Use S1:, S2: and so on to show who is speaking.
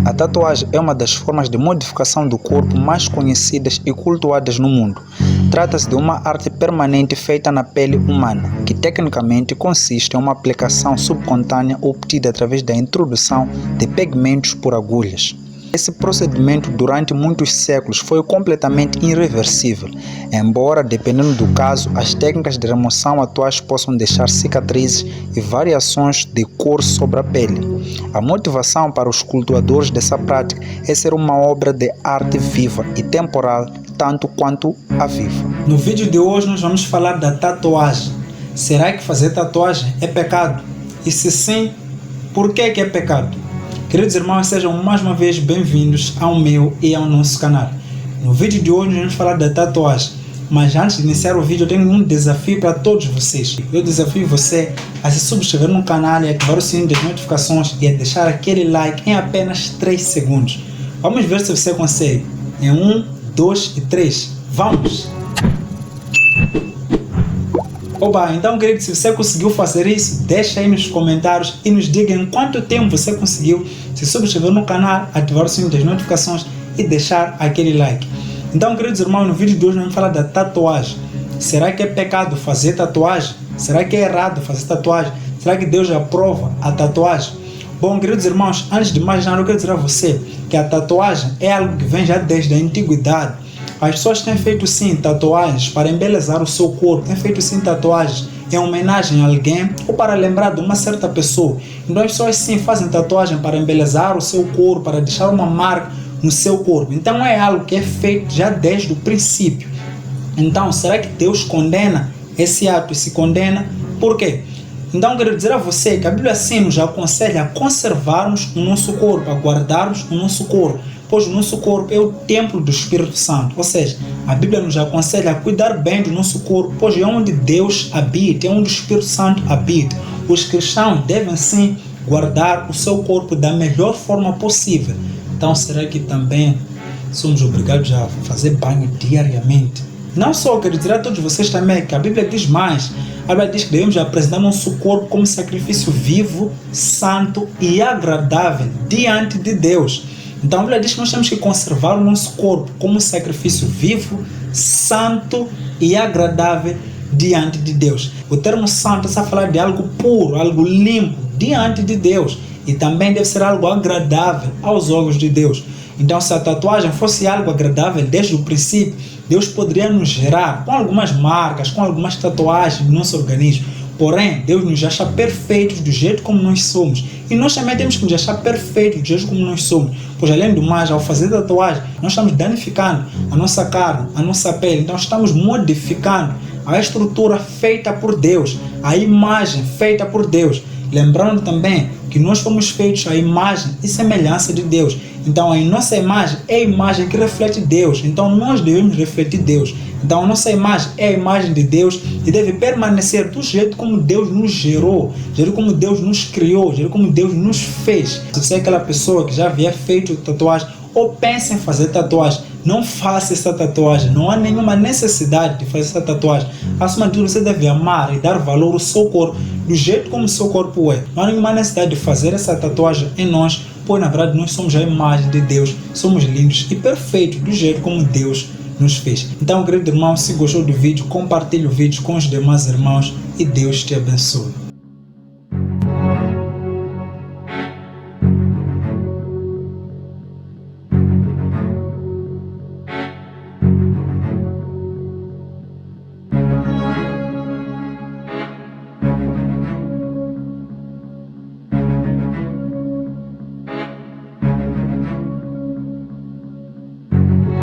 S1: A tatuagem é uma das formas de modificação do corpo mais conhecidas e cultuadas no mundo. Trata-se de uma arte permanente feita na pele humana, que tecnicamente consiste em uma aplicação subcutânea obtida através da introdução de pigmentos por agulhas. Esse procedimento durante muitos séculos foi completamente irreversível, embora, dependendo do caso, as técnicas de remoção atuais possam deixar cicatrizes e variações de cor sobre a pele. A motivação para os cultuadores dessa prática é ser uma obra de arte viva e temporal, tanto quanto a viva. No vídeo de hoje nós vamos falar da tatuagem. Será que fazer tatuagem é pecado? E se sim, por que é pecado? Queridos irmãos, sejam mais uma vez bem-vindos ao meu e ao nosso canal. No vídeo de hoje nós vamos falar da tatuagem, mas antes de iniciar o vídeo eu tenho um desafio para todos vocês. Eu desafio você a se subscrever no canal e ativar o sininho das notificações e a deixar aquele like em apenas 3 segundos. Vamos ver se você consegue. Em 1, 2 e 3. Vamos! Oba, então querido, se você conseguiu fazer isso, deixa aí nos comentários e nos diga em quanto tempo você conseguiu se subscrever no canal, ativar o sininho das notificações e deixar aquele like. Então, queridos irmãos, no vídeo de hoje vamos falar da tatuagem. Será que é pecado fazer tatuagem? Será que é errado fazer tatuagem? Será que Deus aprova a tatuagem? Bom, queridos irmãos, antes de mais nada, eu quero dizer a você que a tatuagem é algo que vem já desde a antiguidade. As pessoas têm feito sim tatuagens para embelezar o seu corpo, têm feito sim tatuagens em homenagem a alguém ou para lembrar de uma certa pessoa. Então as pessoas sim fazem tatuagem para embelezar o seu corpo, para deixar uma marca no seu corpo. Então é algo que é feito já desde o princípio. Então será que Deus condena esse ato e se condena? Por quê? Então quero dizer a você que a Bíblia sim nos aconselha a conservarmos o nosso corpo, a guardarmos o nosso corpo, pois o nosso corpo é o templo do Espírito Santo. Ou seja, a Bíblia nos aconselha a cuidar bem do nosso corpo, pois é onde Deus habita, é onde o Espírito Santo habita. Os cristãos devem sim guardar o seu corpo da melhor forma possível. Então será que também somos obrigados a fazer banho diariamente? Não só, quero dizer a todos vocês também que a Bíblia diz mais. A Bíblia diz que devemos apresentar nosso corpo como sacrifício vivo, santo e agradável diante de Deus. Então a Bíblia diz que nós temos que conservar o nosso corpo como sacrifício vivo, santo e agradável diante de Deus. O termo santo está a falar de algo puro, algo limpo diante de Deus. E também deve ser algo agradável aos olhos de Deus. Então se a tatuagem fosse algo agradável desde o princípio, Deus poderia nos gerar com algumas marcas, com algumas tatuagens no nosso organismo. Porém, Deus nos acha perfeitos do jeito como nós somos. E nós também temos que nos achar perfeitos do jeito como nós somos. Pois além do mais, ao fazer tatuagem, nós estamos danificando a nossa carne, a nossa pele. Então estamos modificando a estrutura feita por Deus, a imagem feita por Deus. Lembrando também que nós fomos feitos à imagem e semelhança de Deus. Então a nossa imagem é a imagem que reflete Deus. Então nós devemos refletir Deus. Então a nossa imagem é a imagem de Deus e deve permanecer do jeito como Deus nos gerou, do jeito como Deus nos criou, do jeito como Deus nos fez. Se você é aquela pessoa que já havia feito tatuagem ou pensa em fazer tatuagem, não faça essa tatuagem. Não há nenhuma necessidade de fazer essa tatuagem. Acima de tudo, você deve amar e dar valor ao seu corpo do jeito como o seu corpo é. Não há nenhuma necessidade de fazer essa tatuagem em nós, pois na verdade nós somos a imagem de Deus, somos lindos e perfeitos do jeito como Deus nos fez. Então, querido irmão, se gostou do vídeo, compartilhe o vídeo com os demais irmãos e Deus te abençoe.